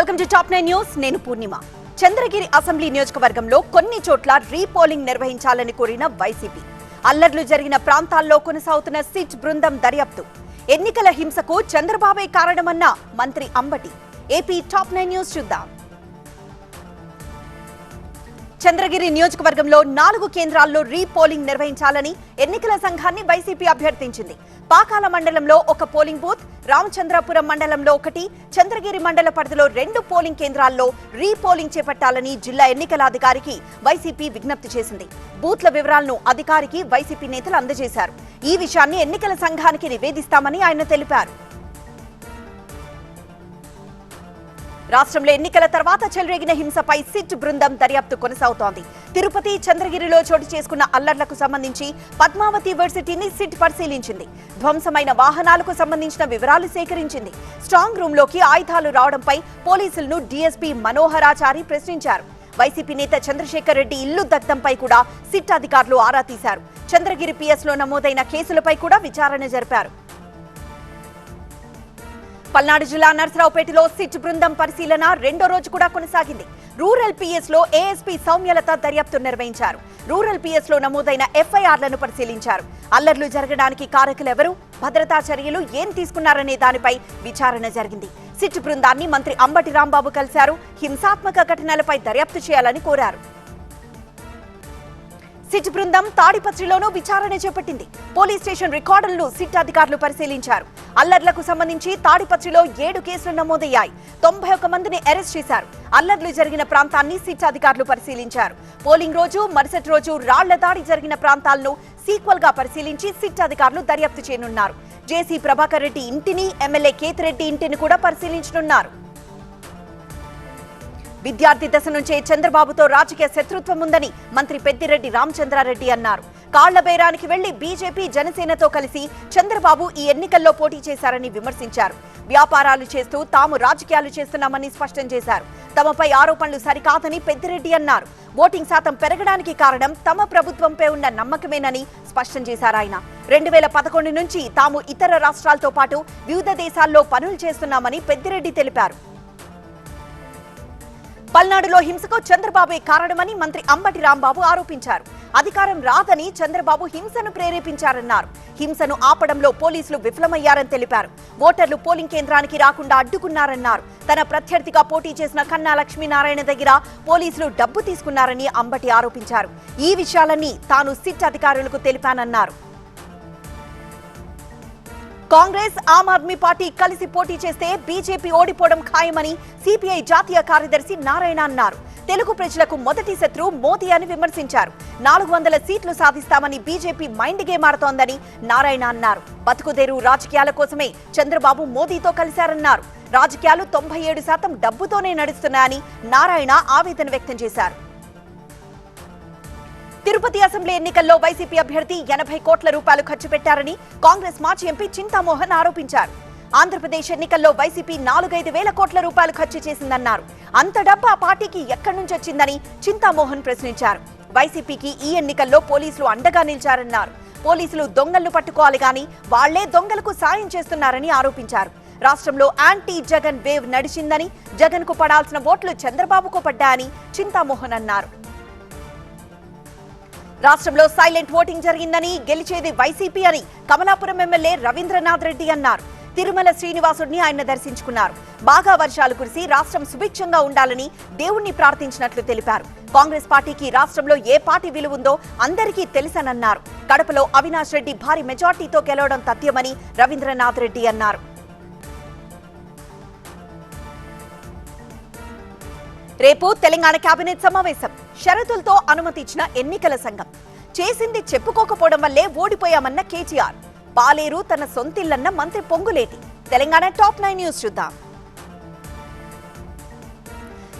Welcome to top 9 news. నేను పూర్ణిమ. Chandragiri assembly నియోజకవర్గంలో కొన్ని చోట్ల రీపోలింగ్ నిర్వహించాలని కోరిన వైసీపీ. అల్లర్లు జరిగిన ప్రాంతాల్లో కొనసాగుతున్న సిట్ బృందం దర్యాప్తు. ఎన్నికల హింసకు చంద్రబాబే కారణమన్న మంత్రి అంబటి. ఏపీ టాప్ 9 న్యూస్ చూద్దాం. చంద్రగిరి నియోజకవర్గంలో 4 కేంద్రాల్లో రీపోలింగ్ నిర్వహించాలని ఎన్నికల సంఘాన్ని వైసీపీ అభ్యర్థించింది. పాకాల మండలంలో 1 పోలింగ్ బూత్, రామచంద్రపురం మండలంలో 1, చంద్రగిరి మండల పరిధిలో 2 పోలింగ్ కేంద్రాల్లో రీపోలింగ్ చేపట్టాలని జిల్లా ఎన్నికల అధికారికి వైసీపీ విజ్ఞప్తి చేసింది. బూత్ల వివరాలను అధికారికి వైసీపీ నేతలు అందజేశారు. ఈ విషయాన్ని ఎన్నికల సంఘానికి నివేదిస్తామని ఆయన తెలిపారు. రాష్ట్రంలో ఎన్నికల తర్వాత చెలరేగిన హింసపై సిట్ బృందం దర్యాప్తు కొనసాగుతోంది. తిరుపతి, చంద్రగిరిలో చోటు చేసుకున్న అల్లర్లకు సంబంధించి పద్మావతి యూనివర్సిటీని సిట్ పరిశీలించింది. ధ్వంసమైన వాహనాలకు సంబంధించిన వివరాలు సేకరించింది. స్ట్రాంగ్ రూమ్ లోకి ఆయుధాలు రావడంపై పోలీసులను డీఎస్పీ మనోహరాచారి ప్రశ్నించారు. వైసీపీ నేత చంద్రశేఖర్ రెడ్డి ఇల్లు దగ్ధంపై కూడా సిట్ అధికారులు ఆరా తీశారు. చంద్రగిరి పిఎస్లో నమోదైన కేసులపై కూడా విచారణ జరిపారు. పల్నాడు జిల్లా నర్సరావుపేటలో సిట్ బృందం పరిశీలన 2వ రోజు కూడా కొనసాగింది. రూరల్ పిఎస్ లో ఏఎస్పీ సౌమ్యలత దర్యాప్తు నిర్వహించారు. రూరల్ పిఎస్ లో నమోదైన ఎఫ్ఐఆర్లను పరిశీలించారు. అల్లర్లు జరగడానికి కారకులెవరు, భద్రతా చర్యలు ఏం తీసుకున్నారనే దానిపై విచారణ జరిగింది. సిట్ బృందాన్ని మంత్రి అంబటి రాంబాబు కలిశారు. హింసాత్మక ఘటనలపై దర్యాప్తు చేయాలని కోరారు. సిట్ బృందం తాడిపత్రిలోనూ విచారణ చేపట్టింది. పోలీస్ స్టేషన్ రికార్డులను సిట్ అధికారులు పరిశీలించారు. అల్లర్లకు సంబంధించి తాడిపత్రిలో 7 కేసులు నమోదయ్యాయి. 91 మందిని అరెస్ట్ చేశారు. అల్లర్లు జరిగిన ప్రాంతాన్ని సిట్ అధికారులు పరిశీలించారు. పోలింగ్ రోజు, మరుసటి రోజు రాళ్ల దాడి జరిగిన ప్రాంతాలను సీక్వెల్ గా పరిశీలించి సిట్ అధికారులు దర్యాప్తు చేయనున్నారు. జేసీ ప్రభాకర్ రెడ్డి ఇంటిని, ఎమ్మెల్యే కేతిరెడ్డి ఇంటిని కూడా పరిశీలించనున్నారు. విద్యార్థి దశ నుంచే చంద్రబాబుతో రాజకీయ శత్రుత్వం ఉందని మంత్రి పెద్దిరెడ్డి రామచంద్రారెడ్డి అన్నారు. కాళ్ల బేరానికి వెళ్లి బీజేపీ, జనసేనతో కలిసి చంద్రబాబు ఈ ఎన్నికల్లో పోటీ చేశారని విమర్శించారు. వ్యాపారాలు చేస్తూ తాము రాజకీయాలు చేస్తున్నామని స్పష్టం చేశారు. తమపై ఆరోపణలు సరికాదని పెద్దిరెడ్డి అన్నారు. ఓటింగ్ శాతం పెరగడానికి కారణం తమ ప్రభుత్వంపై ఉన్న నమ్మకమేనని స్పష్టం చేశారు ఆయన. 2011 నుంచి తాము ఇతర రాష్ట్రాలతో పాటు వివిధ దేశాల్లో పనులు చేస్తున్నామని పెద్దిరెడ్డి తెలిపారు. పల్నాడులో హింసకు చంద్రబాబే కారణమని మంత్రి అంబటి రాంబాబు ఆరోపించారు. అధికారం రాదని చంద్రబాబు హింసను ప్రేరేపించారన్నారు. హింసను ఆపడంలో పోలీసులు విఫలమయ్యారని తెలిపారు. ఓటర్లు పోలింగ్ కేంద్రానికి రాకుండా అడ్డుకున్నారన్నారు. తన ప్రత్యర్థిగా పోటీ చేసిన కన్నా లక్ష్మీనారాయణ దగ్గర పోలీసులు డబ్బు తీసుకున్నారని అంబటి ఆరోపించారు. ఈ విషయాలన్నీ తాను సిట్ అధికారులకు తెలిపానన్నారు. కాంగ్రెస్, ఆమ్ ఆద్మీ పార్టీ కలిసి పోటీ చేస్తే బీజేపీ ఓడిపోవడం ఖాయమని సిపిఐ జాతీయ కార్యదర్శి నారాయణ అన్నారు. తెలుగు ప్రజలకు మొదటి శత్రు మోదీ అని విమర్శించారు. 400 సీట్లు సాధిస్తామని బీజేపీ మైండ్ గేమ్ ఆడుతోందని నారాయణ అన్నారు. బతుకుదేరు రాజకీయాల కోసమే చంద్రబాబు మోదీతో కలిశారన్నారు. రాజకీయాలు 97% డబ్బుతోనే నడుస్తున్నాయని నారాయణ ఆవేదన వ్యక్తం చేశారు. తిరుపతి అసెంబ్లీ ఎన్నికల్లో వైసీపీ అభ్యర్థి 80 కోట్ల రూపాయలు ఖర్చు పెట్టారని కాంగ్రెస్ మాజీ ఎంపీ చింతామోహన్ ఆరోపించారు. ఆంధ్రప్రదేశ్ ఎన్నికల్లో వైసీపీ 4-5 వేల కోట్ల రూపాయలు ఖర్చు చేసిందన్నారు. అంత డబ్బు ఆ పార్టీకి ఎక్కడి నుంచి వచ్చిందని చింతామోహన్ ప్రశ్నించారు. వైసీపీకి ఈ ఎన్నికల్లో పోలీసులు అండగా నిలిచారన్నారు. పోలీసులు దొంగలను పట్టుకోవాలి గాని వాళ్లే దొంగలకు సాయం చేస్తున్నారని ఆరోపించారు. రాష్ట్రంలో యాంటీ జగన్ వేవ్ నడిచిందని, జగన్ కు పడాల్సిన ఓట్లు చంద్రబాబుకు పడ్డాయని చింతామోహన్ అన్నారు. రాష్ట్రంలో సైలెంట్ ఓటింగ్ జరిగిందని, గెలిచేది వైసీపీ అని కమలాపురం ఎమ్మెల్యే రవీంద్రనాథ్ రెడ్డి అన్నారు. తిరుమల శ్రీనివాసుడిని ఆయన దర్శించుకున్నారు. బాగా వర్షాలు కురిసి రాష్ట్రం సుభిక్షంగా ఉండాలని దేవుణ్ణి ప్రార్థించినట్లు తెలిపారు. కాంగ్రెస్ పార్టీకి రాష్ట్రంలో ఏ పార్టీ విలువుందో అందరికీ తెలుసనన్నారు. కడపలో అవినాష్ రెడ్డి భారీ మెజార్టీతో గెలవడం తథ్యమని రవీంద్రనాథ్ రెడ్డి అన్నారు. రేపు తెలంగాణ కేబినెట్ సమావేశం. షరతులతో అనుమతి ఇచ్చిన ఎన్నికల సంఘం. చేసింది చెప్పుకోకపోవడం వల్లే ఓడిపోయామన్న కేటీఆర్. పాలేరు తన సొంతిల్లన్న మంత్రి పొంగులేటి. తెలంగాణ టాప్ 9 న్యూస్ చూద్దాం.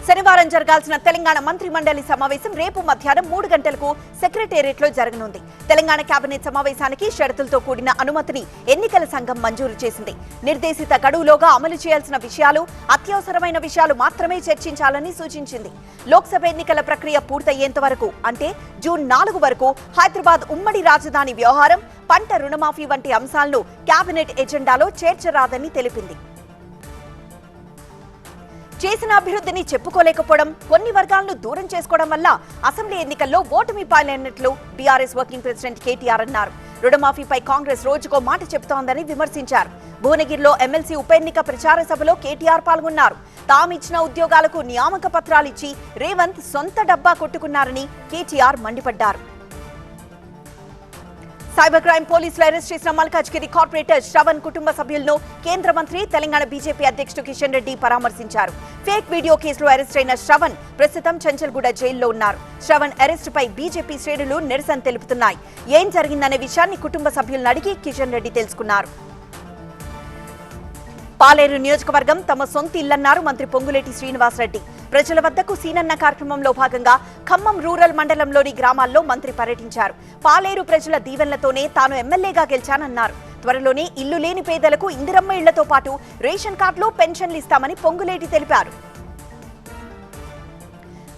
శనివారం జరగాల్సిన తెలంగాణ మంత్రి మండలి సమావేశం రేపు మధ్యాహ్నం 3 గంటలకు సెక్రటేరియట్ లో జరగనుంది. తెలంగాణ కేబినెట్ సమావేశానికి షరతులతో కూడిన అనుమతిని ఎన్నికల సంఘం మంజూరు చేసింది. నిర్దేశిత గడువులోగా అమలు చేయాల్సిన విషయాలు, అత్యవసరమైన విషయాలు మాత్రమే చర్చించాలని సూచించింది. లోక్సభ ఎన్నికల ప్రక్రియ పూర్తయ్యేంత వరకు అంటే జూన్ 4 వరకు హైదరాబాద్ ఉమ్మడి రాజధాని వ్యవహారం, పంట రుణమాఫీ వంటి అంశాలను కేబినెట్ ఎజెండాలో చేర్చరాదని తెలిపింది. చేసిన అభివృద్ధిని చెప్పుకోలేకపోవడం, కొన్ని వర్గాలను దూరం చేసుకోవడం వల్ల అసెంబ్లీ ఎన్నికల్లో ఓటమి పాలైనట్లు బీఆర్ఎస్ వర్కింగ్ ప్రెసిడెంట్ కేటీఆర్ అన్నారు. రుణమాఫీపై కాంగ్రెస్ రోజుకో మాట చెబుతోందని విమర్శించారు. భువనగిరిలో ఎమ్మెల్సీ ఉప ఎన్నిక ప్రచార సభలో కేటీఆర్ పాల్గొన్నారు. తామిచ్చిన ఉద్యోగాలకు నియామక పత్రాలిచ్చి రేవంత్ సొంత డబ్బా కొట్టుకున్నారని కేటీఆర్ మండిపడ్డారు. సైబర్ క్రైమ్ పోలీసులు అరెస్ట్ చేసిన మల్కాజ్గిరి కార్పొరేటర్ శ్రవణ్ కుటుంబ సభ్యులను కేంద్ర మంత్రి, తెలంగాణ బీజేపీ అధ్యక్షుడు కిషన్ రెడ్డి పరామర్శించారు. ఫేక్ వీడియో కేసులో అరెస్ట్ అయిన శ్రవణ్ ప్రస్తుతం చంచల్గూడ జైల్లో ఉన్నారు. శ్రవణ్ అరెస్టుపై బీజేపీ శ్రేణులు నిరసన తెలుపుతున్నాయి. ఏం జరిగిందనే విషయాన్ని కుటుంబ సభ్యులను అడిగి కిషన్ రెడ్డి తెలుసుకున్నారు. పాలేరు నియోజకవర్గం తమ సొంత ఇల్లన్నారు మంత్రి పొంగులేటి శ్రీనివాసరెడ్డి. ప్రజల వద్దకు సీనన్న కార్యక్రమంలో భాగంగా ఖమ్మం రూరల్ మండలంలోని గ్రామాల్లో మంత్రి పర్యటించారు. పాలేరు ప్రజల దీవెనలతోనే తాను ఎమ్మెల్యేగా గెలిచానన్నారు. త్వరలోనే ఇల్లు లేని పేదలకు ఇందిరమ్మ ఇళ్లతో పాటు రేషన్ కార్డులు, పెన్షన్లు ఇస్తామని పొంగులేటి తెలిపారు.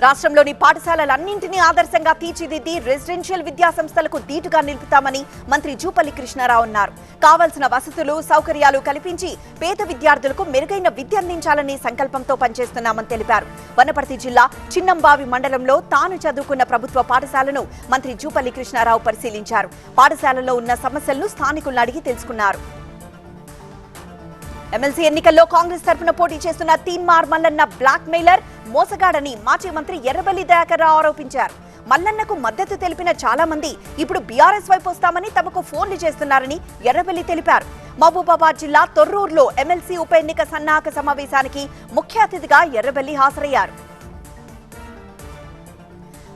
రాష్ట్రంలోని పాఠశాలలన్నింటినీ ఆదర్శంగా తీర్చిదిద్ది రెసిడెన్షియల్ విద్యా సంస్థలకు దీటుగా నిలుపుతామని మంత్రి జూపల్లి కృష్ణారావు అన్నారు. కావాల్సిన వసతులు, సౌకర్యాలు కల్పించి పేద విద్యార్థులకు మెరుగైన విద్య అందించాలనే సంకల్పంతో పనిచేస్తున్నామని తెలిపారు. వనపర్తి జిల్లా చిన్నంబావి మండలంలో తాను చదువుకున్న ప్రభుత్వ పాఠశాలను మంత్రి జూపల్లి కృష్ణారావు పరిశీలించారు. పాఠశాలలో ఉన్న సమస్యలను స్థానికులను అడిగి తెలుసుకున్నారు. ఎమ్మెల్సీ ఎన్నికల్లో కాంగ్రెస్ తరఫున పోటీ చేస్తున్న తీన్మార్ మల్లన్న బ్లాక్ మెయిలర్, మోసగాడని మాజీ మంత్రి ఎర్రబెల్లి దయాకర్ రావు ఆరోపించారు. మల్లన్నకు మద్దతు తెలిపిన చాలా మంది ఇప్పుడు బీఆర్ఎస్ వైపు వస్తామని తమకు ఫోన్లు చేస్తున్నారని ఎర్రబెల్లి తెలిపారు. మహబూబాబాద్ జిల్లా తొర్రూరులో ఎమ్మెల్సీ ఉప ఎన్నిక సన్నాహక సమావేశానికి ముఖ్య అతిథిగా ఎర్రబెల్లి హాజరయ్యారు.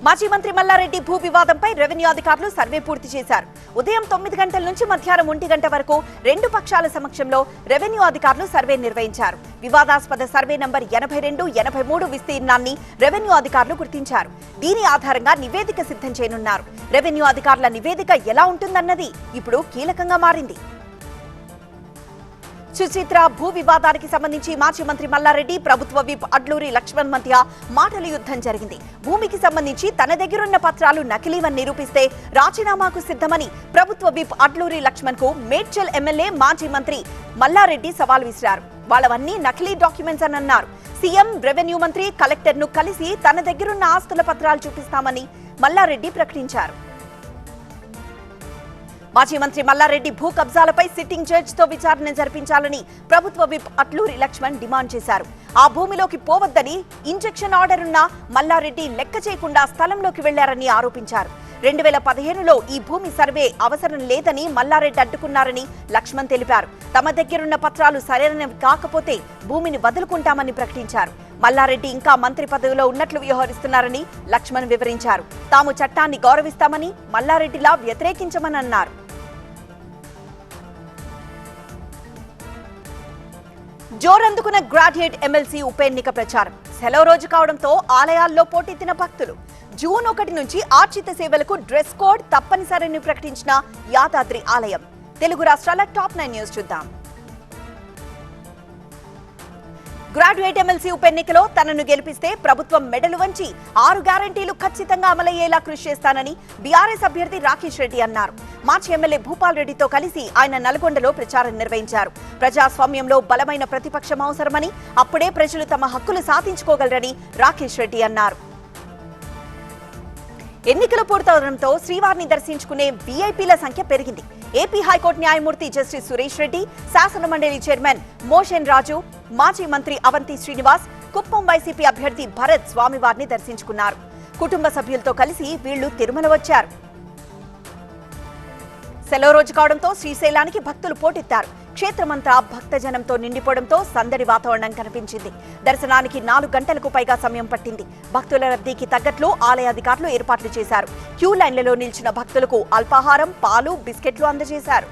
మాజీ మంత్రి మల్లారెడ్డి భూ వివాదంపై రెవెన్యూ అధికారులు సర్వే పూర్తి చేశారు. ఉదయం 9 గంటల నుంచి మధ్యాహ్నం 1 గంట వరకు 2 పక్షాల సమక్షంలో రెవెన్యూ అధికారులు సర్వే నిర్వహించారు. వివాదాస్పద సర్వే నంబర్ 82, 83 విస్తీర్ణాన్ని రెవెన్యూ అధికారులు గుర్తించారు. దీని ఆధారంగా నివేదిక సిద్ధం చేయనున్నారు. రెవెన్యూ అధికారుల నివేదిక ఎలా ఉంటుందన్నది ఇప్పుడు కీలకంగా మారింది. సుచిత్ర భూ వివాదానికి సంబంధించి మాజీ మంత్రి మల్లారెడ్డి, ప్రభుత్వ విప్ అడ్లూరి లక్ష్మణ్ మధ్య మాటల యుద్ధం జరిగింది. భూమికి సంబంధించి తన దగ్గరున్న పత్రాలు నకిలీవని నిరూపిస్తే రాజీనామాకు సిద్ధమని ప్రభుత్వ విప్ అడ్లూరి లక్ష్మణ్ కు మేడ్చల్ ఎమ్మెల్యే మాజీ మంత్రి మల్లారెడ్డి సవాల్ విసిరారు. వాళ్ళవన్నీ నకిలీ డాక్యుమెంట్స్ అని అన్నారు. సీఎం, రెవెన్యూ మంత్రి, కలెక్టర్ ను కలిసి తన దగ్గరున్న ఆస్తుల పత్రాలు చూపిస్తామని మల్లారెడ్డి ప్రకటించారు. మాజీ మంత్రి మల్లారెడ్డి భూ కబ్జాలపై సిట్టింగ్ జడ్జ్ తో విచారణ జరిపించాలని ప్రభుత్వ విప్ అట్లూరి లక్ష్మణ్ డిమాండ్ చేశారు. ఆ భూమిలోకి పోవద్దని ఇంజెక్షన్ ఆర్డర్ ఉన్న మల్లారెడ్డి లెక్క చేయకుండా స్థలంలోకి వెళ్లారని ఆరోపించారు. 2015లో ఈ భూమి సర్వే అవసరం లేదని మల్లారెడ్డి అడ్డుకున్నారని లక్ష్మణ్ తెలిపారు. తమ దగ్గరున్న పత్రాలు సరైనవి కాకపోతే భూమిని వదులుకుంటామని ప్రకటించారు. మల్లారెడ్డి ఇంకా మంత్రి పదవిలో ఉన్నట్లు వ్యవహరిస్తున్నారని లక్ష్మణ్ వివరించారు. తాము చట్టాన్ని గౌరవిస్తామని మల్లారెడ్డిలా వ్యతిరేకించమని అన్నారు. జోరందుకున్న గ్రాడ్యుయేట్ ఎమ్మెల్సీ ఉప ఎన్నిక ప్రచారం సెలవు రోజు కావడంతో ఆలయాల్లో పోటెత్తిన భక్తులు. జూన్ 1 నుంచి ఆర్జిత సేవలకు డ్రెస్ కోడ్ తప్పనిసరిని ప్రకటించిన యాదాద్రి ఆలయం. తెలుగు రాష్ట్రాల టాప్ 9 న్యూస్ చూద్దాం. గ్రాడ్యుయేట్ ఎమ్మెల్సీ ఉప ఎన్నికలో తనను గెలిపిస్తే ప్రభుత్వం మెడలు వంచి 6 గ్యారంటీలు ఖచ్చితంగా అమలయ్యేలా కృషి చేస్తానని బీఆర్ఎస్ అభ్యర్థి రాకేష్ రెడ్డి అన్నారు. మాజీ ఎమ్మెల్యే భూపాల్ రెడ్డితో కలిసి ఆయన నల్గొండలో ప్రచారం నిర్వహించారు. ప్రజాస్వామ్యంలో బలమైన ప్రతిపక్షం అవసరమని, అప్పుడే ప్రజలు తమ హక్కులు సాధించుకోగలరని రాకేష్ రెడ్డి అన్నారు. ఎన్నికలు పూర్తవడంతో శ్రీవారిని దర్శించుకునే వీఐపీల సంఖ్య పెరిగింది. ఏపీ హైకోర్టు న్యాయమూర్తి జస్టిస్ సురేష్ రెడ్డి, శాసన మండలి చైర్మన్ మోషన్ రాజు, మాజీ మంత్రి అవంతి శ్రీనివాస్, కుప్పం వైసీపీ అభ్యర్థి భరత్ స్వామివారిని దర్శించుకున్నారు. కుటుంబ సభ్యులతో కలిసి వీళ్లు తిరుమల వచ్చారు. సెలవు రోజు కావడంతో శ్రీశైలానికి భక్తులు పోటెత్తారు. క్షేత్రమంతా భక్తజనంతో నిండిపోవడంతో సందడి వాతావరణం కనిపించింది. దర్శనానికి 4 గంటలకు పైగా సమయం పట్టింది. భక్తుల రద్దీకి తగ్గట్లు ఆలయ అధికారులు ఏర్పాట్లు చేశారు. క్యూ లైన్లలో నిలిచిన భక్తులకు అల్పాహారం, పాలు, బిస్కెట్లు అందజేశారు.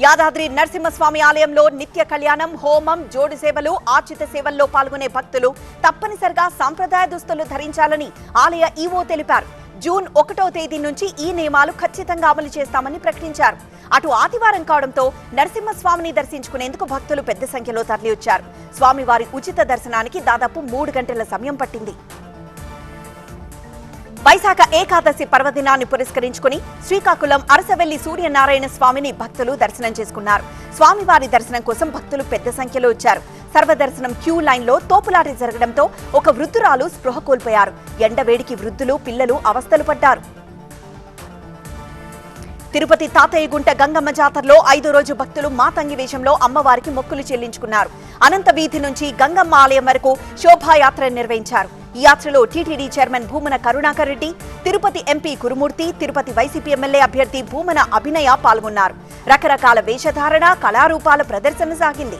యాదాద్రి నరసింహస్వామి ఆలయంలో నిత్య కళ్యాణం, హోమం, జోడు సేవలు, ఆర్జిత సేవల్లో పాల్గొనే భక్తులు తప్పనిసరిగా సాంప్రదాయ దుస్తులు ధరించాలని ఆలయ ఈవో తెలిపారు. జూన్ 1వ తేదీ నుంచి ఈ నియమాలు ఖచ్చితంగా అమలు చేస్తామని ప్రకటించారు. అటు ఆదివారం కావడంతో నరసింహస్వామిని దర్శించుకునేందుకు భక్తులు పెద్ద సంఖ్యలో తరలివచ్చారు. స్వామివారి ఉచిత దర్శనానికి దాదాపు 3 గంటల సమయం పట్టింది. వైశాఖ ఏకాదశి పర్వదినాన్ని పురస్కరించుకుని శ్రీకాకుళం అరసవెల్లి సూర్యనారాయణ స్వామిని భక్తులు దర్శనం చేసుకున్నారు. స్వామివారి దర్శనం కోసం భక్తులు పెద్ద సంఖ్యలో వచ్చారు. సర్వదర్శనం క్యూ లైన్లో తోపులాట జరగడంతో ఒక వృద్ధురాలు స్పృహ కోల్పోయారు. ఎండవేడికి వృద్ధులు, పిల్లలు అవస్థలు పడ్డారు. తిరుపతి తాతయ్యగుంట గంగమ్మ జాతరలో 5వ రోజు భక్తులు మాతంగి వేషంలో అమ్మవారికి మొక్కులు చెల్లించుకున్నారు. అనంత వీధి నుంచి గంగమ్మ ఆలయం వరకు శోభాయాత్ర నిర్వహించారు. ఈ యాత్రలో TTD chairman Bhumana Karunakar Reddy, Tirupati MP Kurumurthy, Tirupati YCP MLA అభ్యర్థి భూమన అభినయ పాల్గొన్నారు. రకరకాల వేషధారణ, కళారూపాల ప్రదర్శన సాగింది.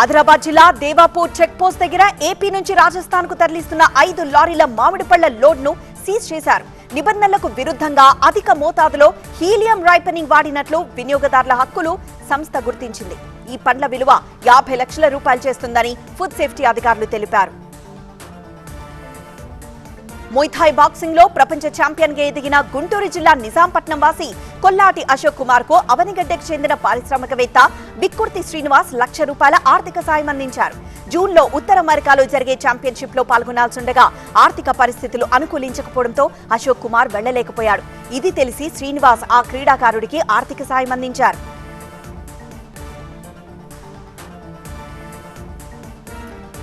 ఆదిలాబాద్ జిల్లా దేవాపూర్ చెక్ పోస్ట్ దగ్గర ఏపీ నుంచి రాజస్థాన్ కు తరలిస్తున్న 5 లారీల మామిడి పళ్ల లోడ్ ను సీజ్ చేశారు. నిబంధనలకు విరుద్ధంగా అధిక మోతాదులో హీలియం రైపనింగ్ వాడినట్లు వినియోగదారుల హక్కులు సంస్థ గుర్తించింది. ఈ పండ్ల విలువ 50 లక్షల రూపాయలు చేస్తుందని ఫుడ్ సేఫ్టీ అధికారులు తెలిపారు. ముయ్ బాక్సింగ్ లో ప్రపంచ ఛాంపియన్ గా ఎదిగిన గుంటూరు జిల్లా నిజాంపట్నం వాసి కొల్లాటి అశోక్ కుమార్ కు అవనిగడ్డకు చెందిన పారిశ్రామికవేత్త బిక్కుర్తి శ్రీనివాస్ ₹1,00,000 ఆర్థిక సాయం అందించారు. జూన్ లో ఉత్తర అమెరికాలో జరిగే ఛాంపియన్షిప్ లో పాల్గొనాల్సిండగా ఆర్థిక పరిస్థితులు అనుకూలించకపోవడంతో అశోక్ కుమార్ వెళ్లలేకపోయాడు. ఇది తెలిసి శ్రీనివాస్ ఆ క్రీడాకారుడికి ఆర్థిక సాయం అందించారు.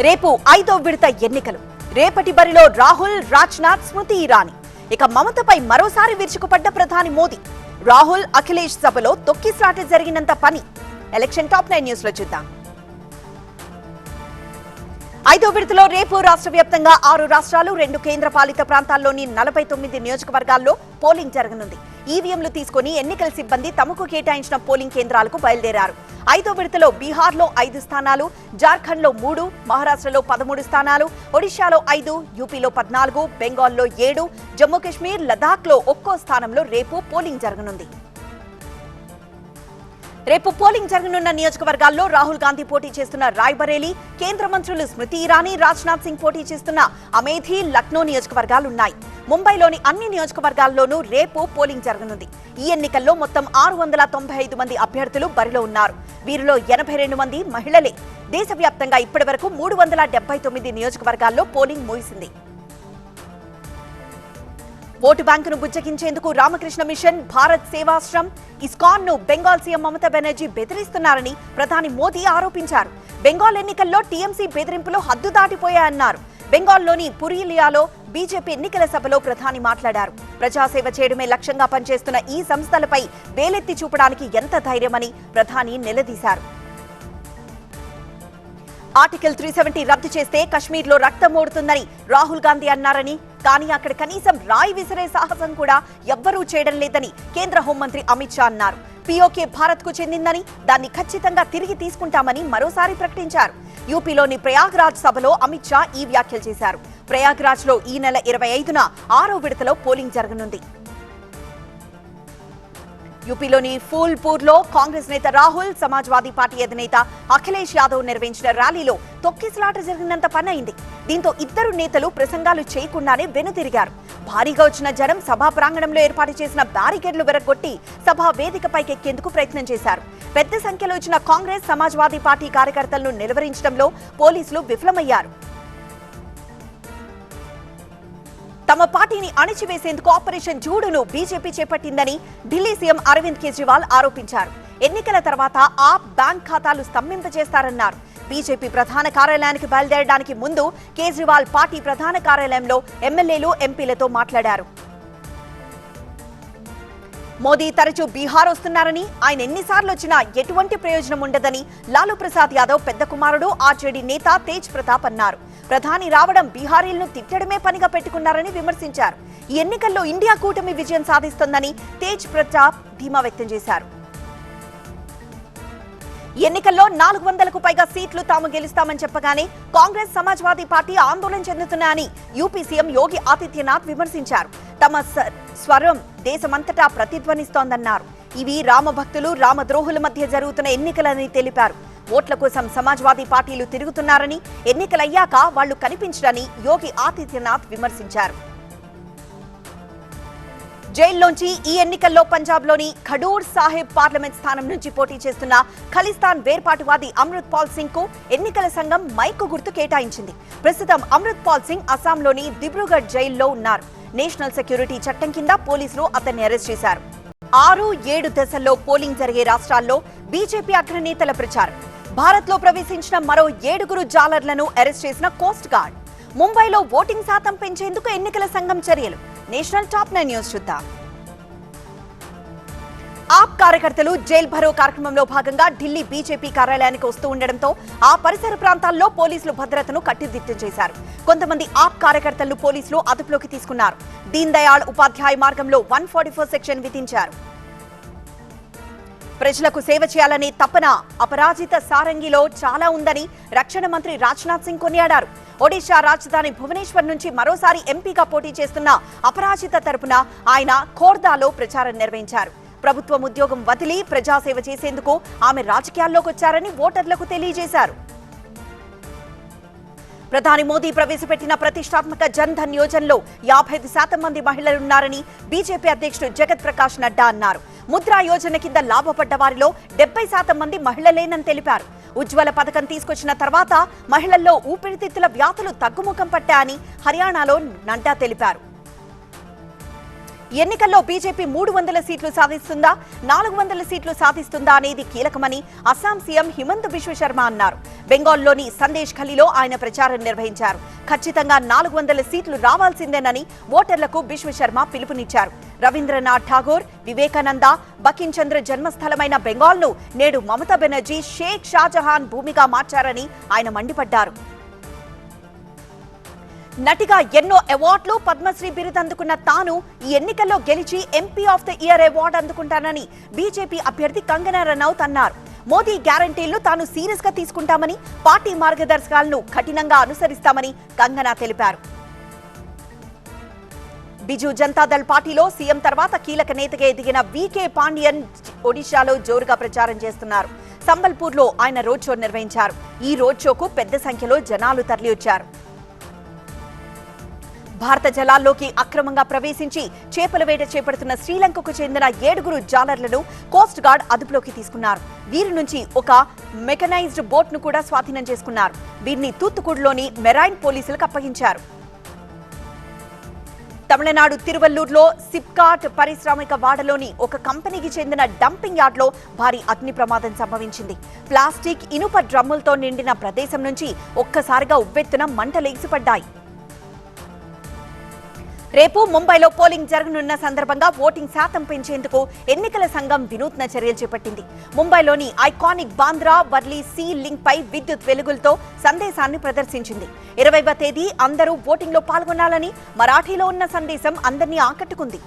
రేపు 5వ విడత ఎన్నికలు. రేపటి బరిలో రాహుల్, రాజ్నాథ్, స్మృతి ఇరానీ. ఇక మమతపై మరోసారి విరుచుకుపడ్డ ప్రధాని మోదీ. రాహుల్, అఖిలేష్ సభలో తొక్కిసలాట జరిగినంత పని. ఎలక్షన్ టాప్ 9 న్యూస్ లో చూద్దాం. 5వ విడతలో రేపు రాష్ట్ర వ్యాప్తంగా 6 రాష్ట్రాలు, 2 కేంద్ర పాలిత ప్రాంతాల్లోని 49 నియోజకవర్గాల్లో పోలింగ్ జరగనుంది. ఈవీఎంలు తీసుకుని ఎన్నికల సిబ్బంది తమకు కేటాయించిన పోలింగ్ కేంద్రాలకు బయలుదేరారు. 5వ విడతలో బీహార్లో 5 స్థానాలు, జార్ఖండ్లో 3, మహారాష్ట్రలో 13 స్థానాలు, ఒడిశాలో 5, యూపీలో 14, బెంగాల్లో 7, జమ్మూ కాశ్మీర్, లదాఖ్లో 1 స్థానంలో రేపు పోలింగ్ జరగనుంది. రేపు పోలింగ్ జరగనున్న నియోజకవర్గాల్లో రాహుల్ గాంధీ పోటీ చేస్తున్న రాయ్బరేలీ, కేంద్ర మంత్రులు స్మృతి ఇరానీ, రాజ్నాథ్ సింగ్ పోటీ చేస్తున్న అమేథీ, లక్నో నియోజకవర్గాలున్నాయి. ముంబైలోని అన్ని నియోజకవర్గాల్లోనూ రేపు పోలింగ్ జరగనుంది. ఈ ఎన్నికల్లో మొత్తం 695 మంది అభ్యర్థులు బరిలో ఉన్నారు. వీరిలో 82 మంది మహిళలే. దేశవ్యాప్తంగా ఇప్పటివరకు 379 నియోజకవర్గాల్లో పోలింగ్ ముగిసింది. ఓటు బ్యాంకును బుజ్జగించేందుకు రామకృష్ణ మిషన్, భారత్ సేవాశ్రమ్, ఇస్కాన్ ను బెంగాల్ సీఎం మమతా బెనర్జీ బెదిరిస్తున్నారని ప్రధాని మోదీ ఆరోపించారు. బెంగాల్ ఎన్నికల్లో టీఎంసీ బెదిరింపులు హద్దు దాటిపోయాయన్నారు. బెంగాల్లోని పురూలియాలో బీజేపీ ఎన్నికల సభలో ప్రధాని మాట్లాడారు. ప్రజాసేవ చేయడమే లక్ష్యంగా పనిచేస్తున్న ఈ సంస్థలపై వేలెత్తి చూపడానికి ఎంత ధైర్యమని ప్రధాని నిలదీశారు. ఆర్టికల్ 370 రద్దు చేస్తే కశ్మీర్లో రక్తం ఓడుతుందని రాహుల్ గాంధీ అన్నారని, కానీ అక్కడ కనీసం రాయి విసిరే సాహసం కూడా ఎవ్వరూ చేయడం లేదని కేంద్ర హోంమంత్రి అమిత్ షా అన్నారు. పీఓకే భారత్ కు చెందిందని, దాన్ని ఖచ్చితంగా తిరిగి తీసుకుంటామని మరోసారి ప్రకటించారు. యూపీలోని ప్రయాగ్రాజ్ సభలో అమిత్ షా ఈ వ్యాఖ్యలు చేశారు. ప్రయాగ్రాజ్ లో ఈ నెల 25న 6వ విడతలో పోలింగ్ జరగనుంది. యూపీలోని ఫూల్పూర్ లో కాంగ్రెస్ నేత రాహుల్, సమాజ్వాదీ పార్టీ అధినేత అఖిలేష్ యాదవ్ నిర్వహించిన ర్యాలీలో తొక్కిసలాట జరిగినంత పని అయింది. దీంతో ఇద్దరు నేతలు ప్రసంగాలు చేయకుండానే వెనుతిరిగారు. భారీగా వచ్చిన జనం సభా ప్రాంగణంలో ఏర్పాటు చేసిన బ్యారికేడ్లు విరగొట్టి సభా వేదికపైకెక్కేందుకు ప్రయత్నం చేశారు. పెద్ద సంఖ్యలో వచ్చిన కాంగ్రెస్, సమాజ్వాదీ పార్టీ కార్యకర్తలను నిలువరించడంలో పోలీసులు విఫలమయ్యారు. తమ పార్టీని అణిచివేసేందుకు ఆపరేషన్ జూడును బీజేపీ చేపట్టిందని ఢిల్లీ సీఎం అరవింద్ కేజ్రీవాల్ ఆరోపించారు. ఎన్నికల తర్వాత ఆప్ బ్యాంక్ ఖాతాలు స్తంభింపజేస్తారన్నారు. బీజేపీ ప్రధాన కార్యాలయానికి బయలుదేరడానికి ముందు కేజ్రీవాల్ పార్టీ ప్రధాన కార్యాలయంలో ఎమ్మెల్యేలు, ఎంపీలతో మాట్లాడారు. మోదీ తరచూ బీహార్ వస్తున్నారని, ఆయన ఎన్నిసార్లు వచ్చినా ఎటువంటి ప్రయోజనం ఉండదని లాలూ ప్రసాద్ యాదవ్ పెద్ద కుమారుడు, ఆర్జేడీ నేత తేజ్ ప్రతాప్ అన్నారు. ప్రధాని రావడం బీహారీలను తిట్టడమే పనిగా పెట్టుకున్నారని విమర్శించారు. ఈ ఎన్నికల్లో ఇండియా కూటమి విజయం సాధిస్తోందని తేజ్ ప్రతాప్ ధీమా వ్యక్తం చేశారు. ఎన్నికల్లో 400కు పైగా సీట్లు తాము గెలుస్తామని చెప్పగానే కాంగ్రెస్, సమాజ్వాదీ పార్టీ ఆందోళన చెందుతున్నాయని యూపీ సీఎం యోగి ఆదిత్యనాథ్ విమర్శించారు. తమ స్వరం దేశమంతటా ప్రతిధ్వనిస్తోందన్నారు. ఇవి రామభక్తులు, రామద్రోహుల మధ్య జరుగుతున్న ఎన్నికలని తెలిపారు. ఓట్ల కోసం సమాజ్వాదీ పార్టీలు తిరుగుతున్నారని, ఎన్నికలయ్యాక వాళ్లు కనిపించరని యోగి ఆదిత్యనాథ్ విమర్శించారు. జైల్లోంచి ఈ ఎన్నికల్లో పంజాబ్లోని ఖడూర్ సాహిబ్ పార్లమెంట్ స్థానం నుంచి పోటీ చేస్తున్న ఖలిస్తాన్ వేర్పాటువాది అమృత్ పాల్ సింగ్ కు ఎన్నికల సంఘం మైకు గుర్తు కేటాయించింది. ప్రస్తుతం అమృత్ పాల్ సింగ్ అస్సాంలోని దిబ్రూగఢ్ జైల్లో ఉన్నారు. నేషనల్ సెక్యూరిటీ చట్టం కింద పోలీసులు అతన్ని అరెస్ట్ చేశారు. 6, 7 దశల్లో పోలింగ్ జరిగే రాష్ట్రాల్లో బీజేపీ అగ్రనేతల ప్రచారం. భారత్లో ప్రవేశించిన మరో 7 జాలర్లను అరెస్ట్ చేసిన కోస్ట్ గార్డ్. ముంబైలో ఓటింగ్ శాతం పెంచేందుకు ఎన్నికల సంఘం చర్యలు. నేషనల్ టాప్ 9 న్యూస్ చూద్దాం. ఆప్ కార్యకర్తలు జైల్ భరో కార్యక్రమంలో భాగంగా ఢిల్లీ బీజేపీ కార్యాలయానికి వస్తూ ఉండడంతో ఆ పరిసర ప్రాంతాల్లో పోలీసులు భద్రతను కట్టుదిట్టం చేశారు. కొంతమంది ఆప్ కార్యకర్తలను పోలీసులు అదుపులోకి తీసుకున్నారు. దీన్ దయాళ్ ఉపాధ్యాయ మార్గంలో 144 సెక్షన్ విధించారు. ప్రజలకు సేవ చేయాలనే తపన అపరాజిత సారంగిలో చాలా ఉందని రక్షణ మంత్రి రాజ్నాథ్ సింగ్ కొనియాడారు. ఒడిశా రాజధాని భువనేశ్వర్ నుంచి మరోసారి ఎంపీగా పోటీ చేస్తున్న అపరాజిత తరపున ఆయన ఖోర్దాలో ప్రచారం నిర్వహించారు. ప్రభుత్వం ఉద్యోగం వదిలి ప్రజాసేవ చేసేందుకు ఆమె రాజకీయాల్లోకి వచ్చారని ఓటర్లకు తెలియజేశారు. ప్రధాని మోదీ ప్రవేశపెట్టిన ప్రతిష్టాత్మక జన్ ధన్ యోజనలో 55% మంది మహిళలున్నారని బీజేపీ అధ్యక్షుడు జగత్ ప్రకాష్ నడ్డా అన్నారు. ముద్రా యోజన కింద లాభపడ్డ వారిలో 70% మంది మహిళలేనని తెలిపారు. ఉజ్వల పథకం తీసుకొచ్చిన తర్వాత మహిళల్లో ఊపిరితిత్తుల వ్యాధులు తగ్గుముఖం పట్టాయని హర్యానాలో నడ్డా తెలిపారు. ఎన్నికల్లో బీజేపీ 300 సీట్లు సాధిస్తుందా, 400 సీట్లు సాధిస్తుందా అనేది కీలకమని అస్సాం సీఎం హిమంత బిశ్వ శర్మ అన్నారు. బెంగాల్లోని సందేశ్ ఖలీలో ఆయన ప్రచారం నిర్వహించారు. ఖచ్చితంగా 400 సీట్లు రావాల్సిందేనని ఓటర్లకు బిశ్వ శర్మ పిలుపునిచ్చారు. రవీంద్రనాథ్ ఠాగూర్, వివేకానంద, బకిం చంద్ర జన్మస్థలమైన బెంగాల్ను నేడు మమతా బెనర్జీ షేక్ షాజహాన్ భూమిగా మార్చారని ఆయన మండిపడ్డారు. నటిగా ఎన్నో అవార్డులు, పద్మశ్రీ బిరుదు అందుకున్న తాను ఈ ఎన్నికల్లో గెలిచి MP of the year award అందుకుంటానని బీజేపీ అభ్యర్థి కంగనా రనౌత్ అన్నారు. మోదీ గ్యారంటీలను తాను సీరియస్ గా తీసుకుంటామని, పార్టీ మార్గదర్శకాలను కఠినంగా అనుసరిస్తామని కంగనా తెలిపారు. బిజు జనతాదళ్ పార్టీలో సీఎం తర్వాత కీలక నేతగా ఎదిగిన వీకే పాండియన్ ఒడిశాలో జోరుగా ప్రచారం చేస్తున్నారు. సంబల్పూర్లో ఆయన రోడ్ షో నిర్వహించారు. ఈ రోడ్ షోకు పెద్ద సంఖ్యలో జనాలు తరలివచ్చారు. భారత జలాల్లోకి అక్రమంగా ప్రవేశించి చేపల వేట చేపడుతున్న శ్రీలంకకు చెందిన 7 జాలర్లను కోస్ట్ గార్డ్ అదుపులోకి తీసుకున్నారు. వీరి నుంచి ఒక మెకనైజ్డ్ బోట్ ను కూడా స్వాధీనం చేసుకున్నారు. వీరిని తూత్తుకుడిలోని మెరైన్ పోలీసులకు అప్పగించారు. తమిళనాడు తిరువల్లూరులో సిప్కాట్ పారిశ్రామిక వాడలోని ఒక కంపెనీకి చెందిన డంపింగ్ యార్డ్లో భారీ అగ్ని ప్రమాదం సంభవించింది. ప్లాస్టిక్, ఇనుప డ్రమ్ములతో నిండిన ప్రదేశం నుంచి ఒక్కసారిగా ఉవ్వెత్తున మంటలు ఎగిసిపడ్డాయి. రేపు ముంబైలో పోలింగ్ జరగనున్న సందర్భంగా ఓటింగ్ శాతం పెంచేందుకు ఎన్నికల సంఘం వినూత్న చర్యలు చేపట్టింది. ముంబైలోని iconic Bandra Worli sea link పై విద్యుత్ వెలుగులతో సందేశాన్ని ప్రదర్శించింది. 20వ తేదీ అందరూ ఓటింగ్లో పాల్గొనాలని మరాఠీలో ఉన్న సందేశం అందరినీ ఆకట్టుకుంది.